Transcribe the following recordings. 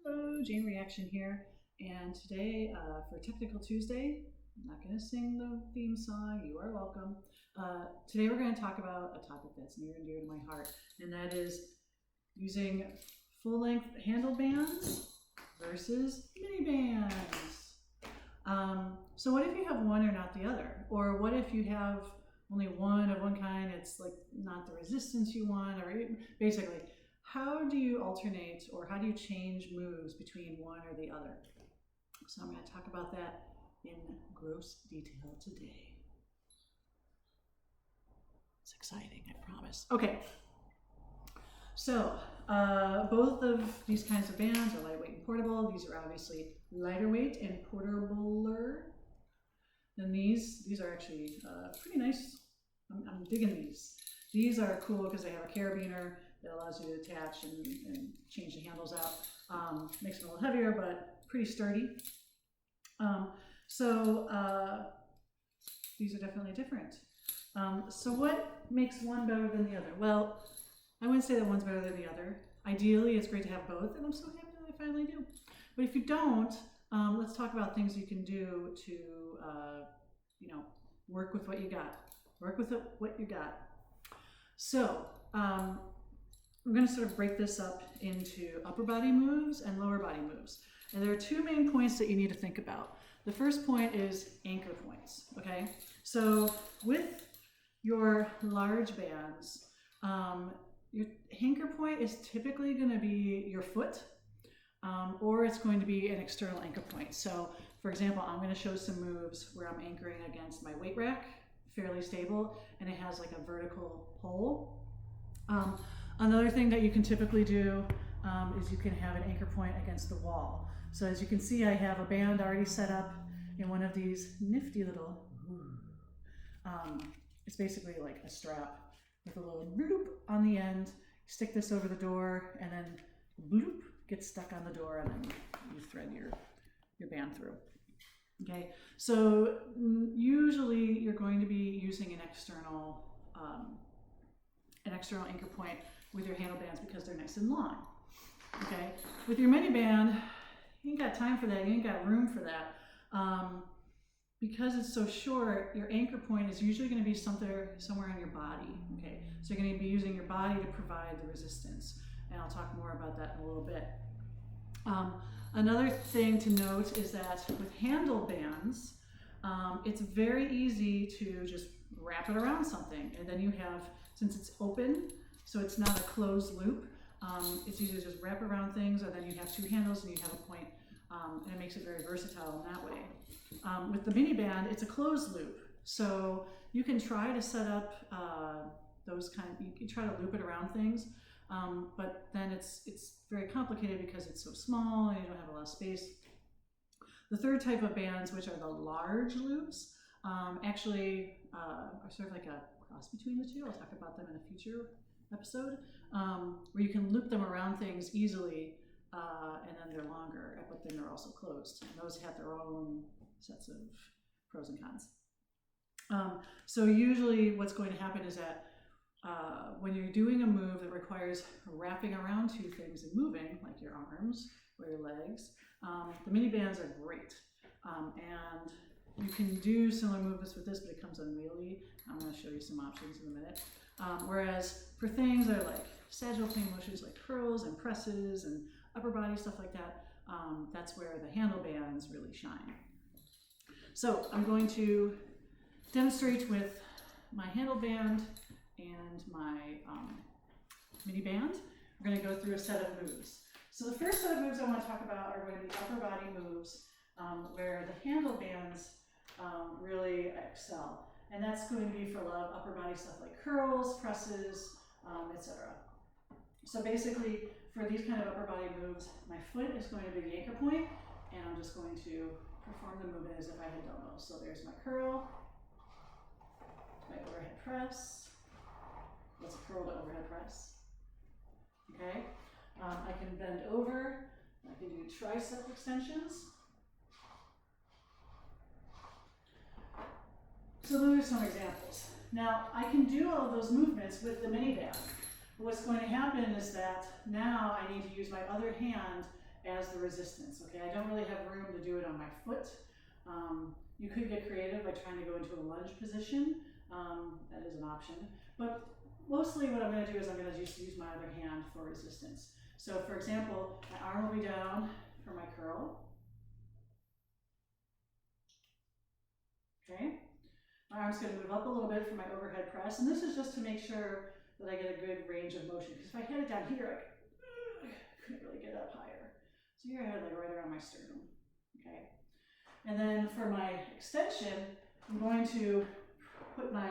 Hello, Jane Reaction here, and today for Technical Tuesday, I'm not going to sing the theme song, you are welcome. Today we're going to talk about a topic that's near and dear to my heart, and that is using full-length handle bands versus mini bands. So what if you have one or not the other? Or what if you have only one of one kind, it's like not the resistance you want, or basically, how do you alternate or how do you change moves between one or the other? So I'm going to talk about that in gross detail today. It's exciting, I promise. Okay, so both of these kinds of bands are lightweight and portable. These are obviously lighter weight and portabler than these. These are actually pretty nice. I'm digging these. These are cool because they have a carabiner that allows you to attach and change the handles out. Makes them a little heavier, but pretty sturdy. These are definitely different. So what makes one better than the other? Well, I wouldn't say that one's better than the other. Ideally, it's great to have both, and I'm so happy that I finally do. But if you don't, let's talk about things you can do to, work with what you got. Work with what you got. So, we're going to sort of break this up into upper body moves and lower body moves. And there are two main points that you need to think about. The first point is anchor points, okay? So with your large bands, your anchor point is typically going to be your foot, or it's going to be an external anchor point. So for example, I'm going to show some moves where I'm anchoring against my weight rack, fairly stable, and it has like a vertical pole. Another thing that you can typically do is you can have an anchor point against the wall. So as you can see, I have a band already set up in one of these nifty little, it's basically like a strap with a little bloop on the end. You stick this over the door and then bloop gets stuck on the door, and then you thread your band through. Okay, so usually you're going to be using an external anchor point with your handle bands because they're nice and long. Okay, with your mini band, you ain't got time for that, you ain't got room for that. Because it's so short, your anchor point is usually going to be somewhere on your body. Okay, so you're going to be using your body to provide the resistance, and I'll talk more about that in a little bit. Another thing to note is that with handle bands, it's very easy to just wrap it around something, and then you have, since it's open, so it's not a closed loop, it's easy to just wrap around things, and then you have two handles and you have a point, and it makes it very versatile in that way. With the mini band, it's a closed loop, so you can try to set up you can try to loop it around things, but then it's very complicated because it's so small and you don't have a lot of space. The third type of bands, which are the large loops, actually are sort of like a cross between the two. I'll talk about them in a future episode, where you can loop them around things easily, and then they're longer, but then they're also closed. And those have their own sets of pros and cons. So usually what's going to happen is that when you're doing a move that requires wrapping around two things and moving, like your arms or your legs, the mini bands are great. And you can do similar movements with this, but it comes unwieldy. I'm going to show you some options in a minute. Whereas for things that are like sagittal plane motions like curls and presses and upper body stuff like that, that's where the handle bands really shine. So I'm going to demonstrate with my handle band and my mini band. We're going to go through a set of moves. So the first set of moves I want to talk about are going to be upper body moves, where the handle bands really excel. And that's going to be for a lot of upper body stuff like curls, presses, etc. So basically, for these kind of upper body moves, my foot is going to be the anchor point, and I'm just going to perform the movement as if I had dumbbells. So there's my curl, my overhead press. Let's curl to overhead press. Okay, I can bend over. I can do tricep extensions. So those are some examples. Now I can do all of those movements with the mini band. What's going to happen is that now I need to use my other hand as the resistance, okay? I don't really have room to do it on my foot. You could get creative by trying to go into a lunge position. That is an option. But mostly what I'm going to do is I'm going to just use my other hand for resistance. So for example, my arm will be down for my curl. Okay. My arm's going to move up a little bit for my overhead press. And this is just to make sure that I get a good range of motion. Because if I had it down here, I couldn't really get up higher. So here I had like right around my sternum. Okay. And then for my extension, I'm going to put my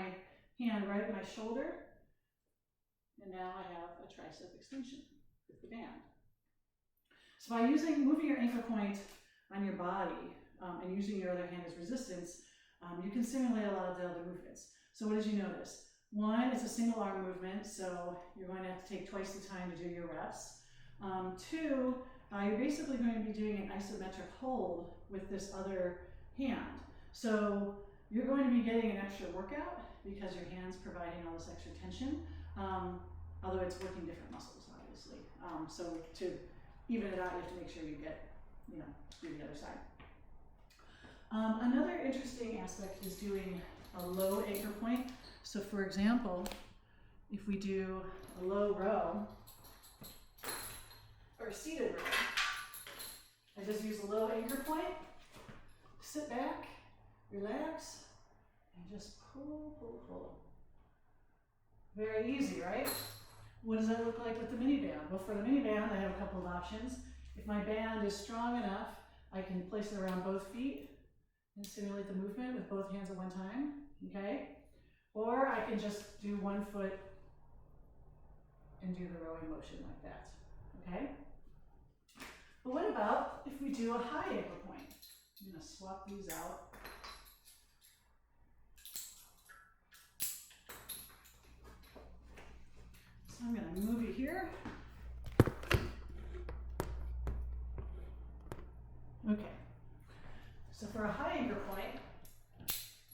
hand right at my shoulder. And now I have a tricep extension with the band. So by moving your anchor point on your body and using your other hand as resistance, you can simulate a lot of the other movements. So what did you notice? One, it's a single arm movement, so you're going to have to take twice the time to do your reps. Two, you're basically going to be doing an isometric hold with this other hand. So you're going to be getting an extra workout because your hand's providing all this extra tension, although it's working different muscles, obviously. So to even it out, you have to make sure you get, do the other side. Another interesting aspect is doing a low anchor point. So for example, if we do a low row, or seated row, I just use a low anchor point, sit back, relax, and just pull, pull, pull. Very easy, right? What does that look like with the mini band? Well, for the mini band, I have a couple of options. If my band is strong enough, I can place it around both feet and simulate the movement with both hands at one time, okay? Or I can just do one foot and do the rowing motion like that, okay? But what about if we do a high anchor point? I'm gonna swap these out. So I'm gonna move you here. Okay. So for a high anchor point,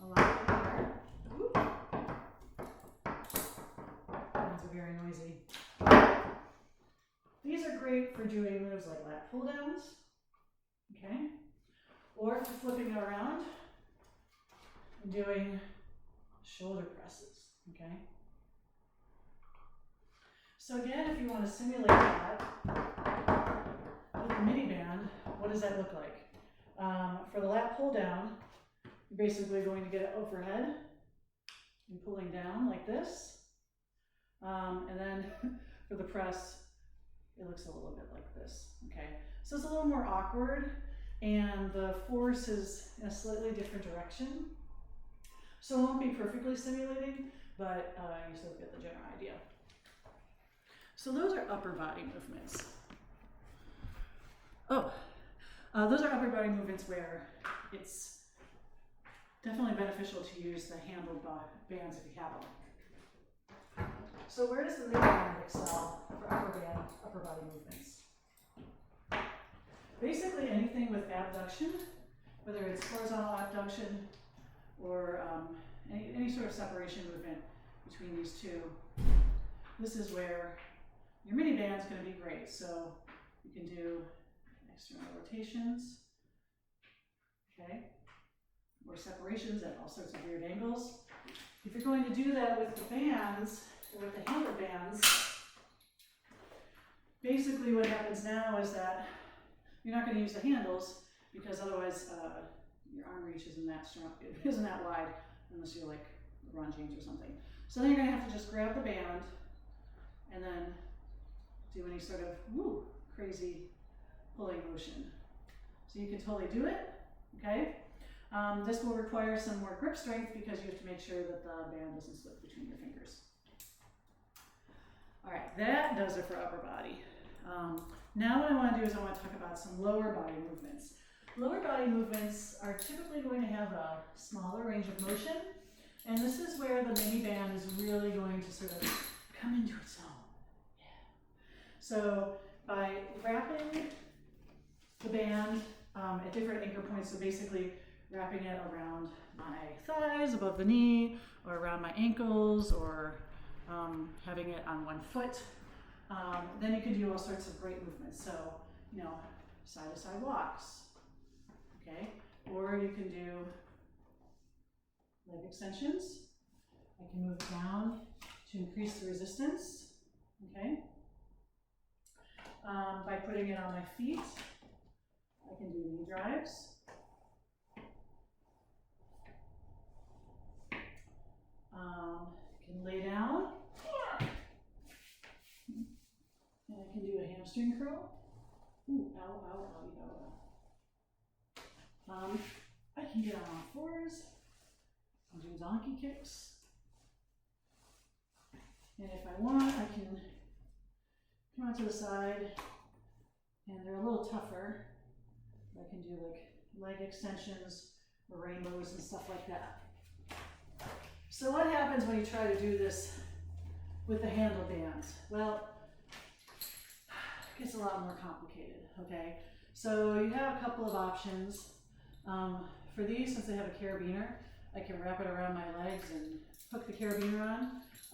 a lot of here. Whoop. Hands are very noisy. These are great for doing moves like lat pull downs, okay? Or for flipping it around and doing shoulder presses, okay? So again, if you want to simulate that with the mini band, what does that look like? For the lat pull down, you're basically going to get it overhead and pulling down like this. And then for the press, it looks a little bit like this, okay? So it's a little more awkward and the force is in a slightly different direction. So it won't be perfectly simulating, but you still get the general idea. So those are upper body movements. Those are upper body movements where it's definitely beneficial to use the handled bands if you have them. So where does the mini band excel for upper body movements? Basically anything with abduction, whether it's horizontal abduction or any sort of separation movement between these two. This is where your mini band's going to be great. So you can do external rotations, okay, or separations at all sorts of weird angles. If you're going to do that with the bands, or with the handle bands, basically what happens now is that you're not going to use the handles because otherwise your arm reach isn't that wide unless you're like LeBron James or something. So then you're going to have to just grab the band and then do any sort of crazy pulling motion. So you can totally do it, okay? This will require some more grip strength because you have to make sure that the band doesn't slip between your fingers. All right, that does it for upper body. Now what I want to do is I want to talk about some lower body movements. Lower body movements are typically going to have a smaller range of motion, and this is where the mini band is really going to sort of come into its own. Yeah. So by wrapping the band at different anchor points, so basically wrapping it around my thighs, above the knee, or around my ankles, or having it on one foot, then you can do all sorts of great movements. So, side-to-side walks, okay? Or you can do leg extensions. I can move it down to increase the resistance, okay? By putting it on my feet, I can do knee drives. Can lay down, and I can do a hamstring curl. Ooh, ow, ow, ow, ow. I can get on all fours and do donkey kicks. And if I want, I can come out to the side, and they're a little tougher. I can do like leg extensions or rainbows and stuff like that. So what happens when you try to do this with the handle bands? Well, it gets a lot more complicated, okay? So you have a couple of options. For these, since they have a carabiner, I can wrap it around my legs and hook the carabiner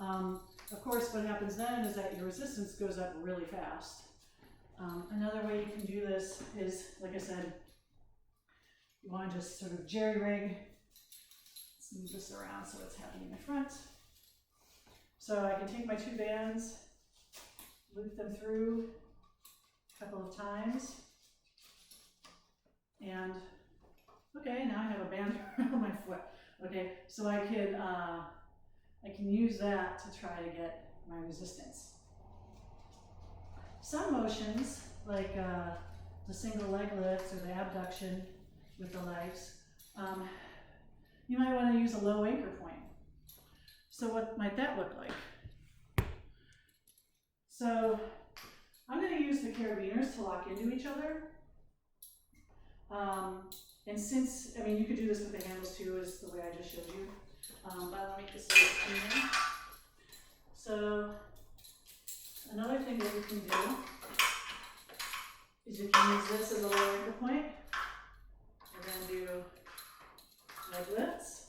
on. Of course, what happens then is that your resistance goes up really fast. Another way you can do this is, like I said, you want to just sort of jerry-rig. Let's move this around so it's happening in the front. So I can take my two bands, loop them through a couple of times, and okay, now I have a band around my foot. Okay, so I can use that to try to get my resistance. Some motions, like the single leg lifts or the abduction with the legs, you might want to use a low anchor point. So what might that look like? So I'm going to use the carabiners to lock into each other. And since, I mean, you could do this with the handles too, is the way I just showed you. But I'll make this a little cleaner. So another thing that you can do is you can use this as a low anchor point. We're going to do leg lifts,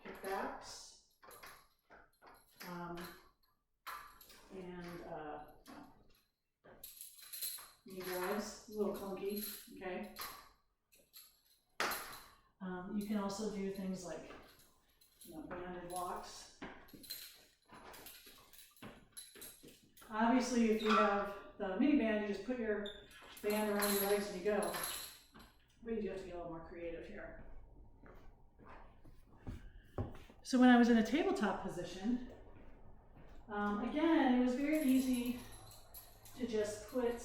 kickbacks, and knee drives, a little clunky, okay? You can also do things like, banded walks. Obviously, if you have the mini band, you just put your band around your legs and you go. But you do have to get a little more creative here. So when I was in a tabletop position, again, it was very easy to just put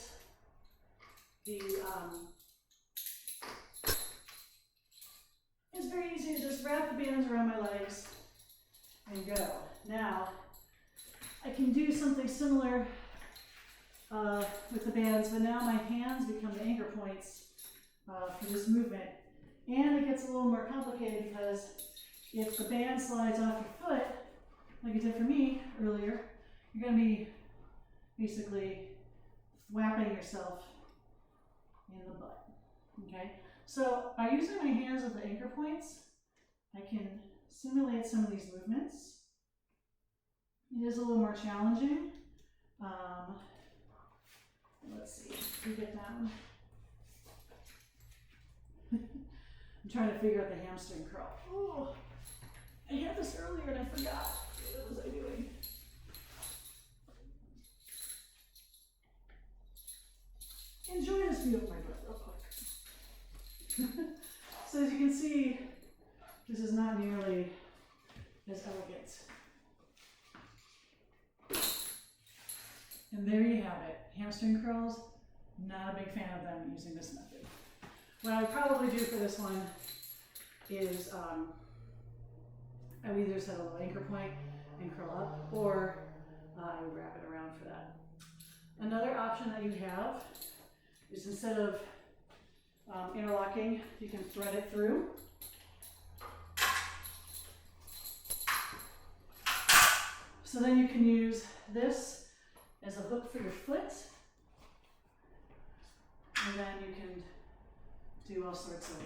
it's very easy to just wrap the bands around my legs and go. Now, I can do something similar with the bands, but now my hands become the anchor points for this movement. And it gets a little more complicated because if the band slides off your foot, like it did for me earlier, you're going to be basically whapping yourself in the butt, okay? So by using my hands as the anchor points, I can simulate some of these movements. It is a little more challenging. Let's see, if we get down. I'm trying to figure out the hamstring curl. Oh, I had this earlier and I forgot. What was I doing? Enjoy this view of my butt real quick. So as you can see, this is not nearly as elegant. And there you have it. Hamstring curls, not a big fan of them using this method. What I would probably do for this one is I would either set a low anchor point and curl up, or I would wrap it around for that. Another option that you have is instead of interlocking, you can thread it through. So then you can use this as a hook for your foot, and then you can do all sorts of,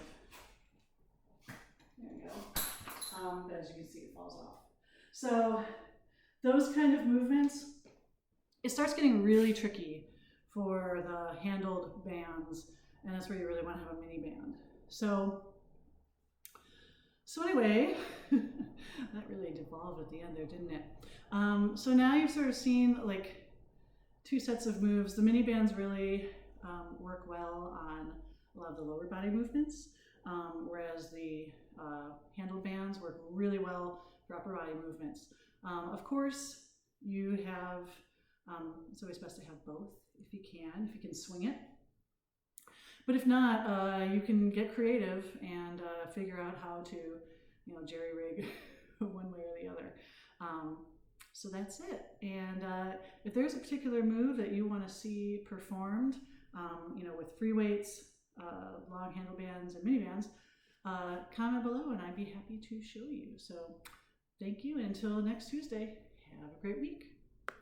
there you go, but as you can see it falls off. So those kind of movements, it starts getting really tricky for the handled band. ones, and that's where you really want to have a mini band. So anyway, that really devolved at the end there, didn't it? So now you've sort of seen like two sets of moves. The mini bands really work well on a lot of the lower body movements, whereas the handled bands work really well for upper body movements. Of course, you have, it's always best to have both if you can swing it. But if not, you can get creative and figure out how to, jerry rig one way or the other. So that's it. And if there's a particular move that you want to see performed, with free weights, long handle bands, and mini bands, comment below and I'd be happy to show you. So thank you. Until next Tuesday, have a great week.